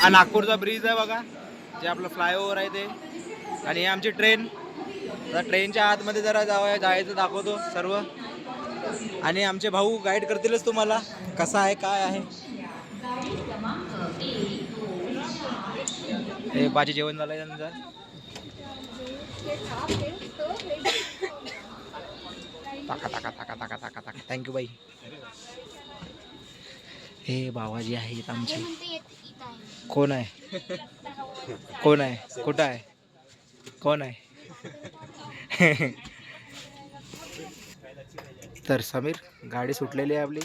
हा नागपूरचा ब्रिज आहे बघा, जे आपलं फ्लायओव्हर आहे ते. आणि ही आमची ट्रेन. तर ट्रेनच्या आतमध्ये जरा जायचं दाखवतो सर्व. आणि आमचे भाऊ गाईड करतीलच तुम्हाला कसं आहे काय आहे. हे बाजी जेवण झालंय त्यांचं. टाका टाका टाका टाका टाका टाका. थँक्यू बाई. हे बाबाजी आहेत आमचे. कोण आहे? कोण आहे? कुठं आहे? कोण आहे? तर समीर, गाडी सुटलेली आहे आपली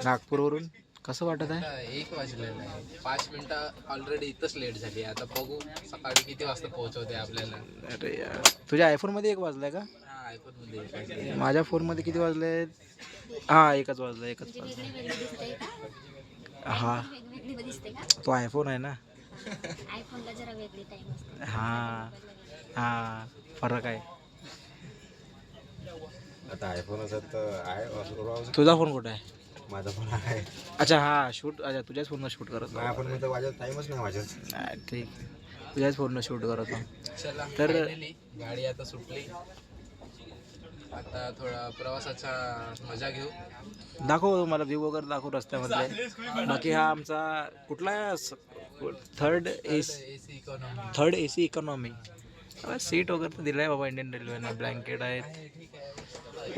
नागपूरवरून. कसं वाटत आहे? 1 वाजलेलं आहे. 5 मिनिटं ऑलरेडी इथंच लेट झाली. आता बघू सकाळी किती वाजता पोहोचवते आपल्याला. अरे यार, तुझ्या आयफोनमध्ये 1 वाजलाय का? हा आयफोन मध्ये 1 वाजले. माझ्या फोनमध्ये किती वाजले? हा, 1च वाजला. 1च वाजला. हा, तो आयफोन आहे ना. आयफोनला जरा वेगळी टाइम असते. हा हा, फरक आहे. आता आयफोन आहे. तुझा फोन कुठे आहे? माझा फोन आहे. अच्छा हा, शूट. अच्छा, तुझ्याच फोननं शूट करत माझ्या फोन मध्ये वाजत टाइमच नाही वाजत. नाही, ठीक. तुझ्याच फोननं शूट करत चला तर finally गाडी आता सुटली. आता थोडा प्रवासाचा मजा घेऊ. दाखव मला व्ह्यू वगैरे दाखव रस्त्यामधले. बाकी हा आमचा कुठला थर्ड AC इकॉनॉमी. सीट वगैरे तर दिलं आहे बाबा इंडियन रेल्वेनं. ब्लँकेट आहेत,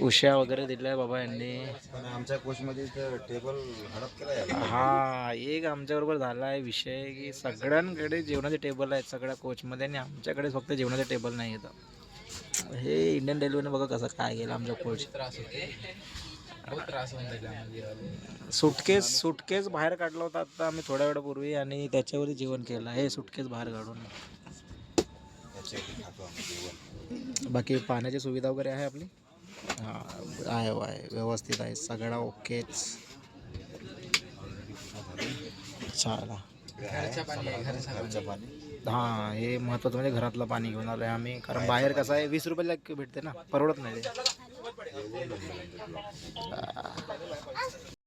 उश्या वगैरे दिल्या आहे बाबा यांनी. पण आमच्या कोचमध्ये टेबल हडप केला. हा, एक आमच्याबरोबर झाला आहे विषय की सगळ्यांकडे जेवणाचे टेबल आहेत सगळ्या कोचमध्ये, आणि आमच्याकडे फक्त जेवणाचे टेबल नाही येतं. हे इंडियन रेल्वेने बघा कसं काय केलं आमच्या कोच. त्रास होते. बहुत त्रास होऊन दिला म्हणजे. सुटकेस बाहेर काढला होता आता आम्ही थोड्या वेळापूर्वी, आणि त्याच्यावरती जेवण केलं. हे सुटकेस बाहेर काढून. बाकी पाण्याची सुविधा वगैरे आहे आपली. हां, आहे व्यवस्थित आहे सगळा. ओकेच. चला. घरचं पाणी आहे, घरचं पाणी. हां, हे महत्त्वाचं म्हणजे घरातलं पाणी घेऊन आलो आहे आम्ही. कारण बाहेर कसं आहे 20 रुपयाला भेटते ना, परवडत नाही ते.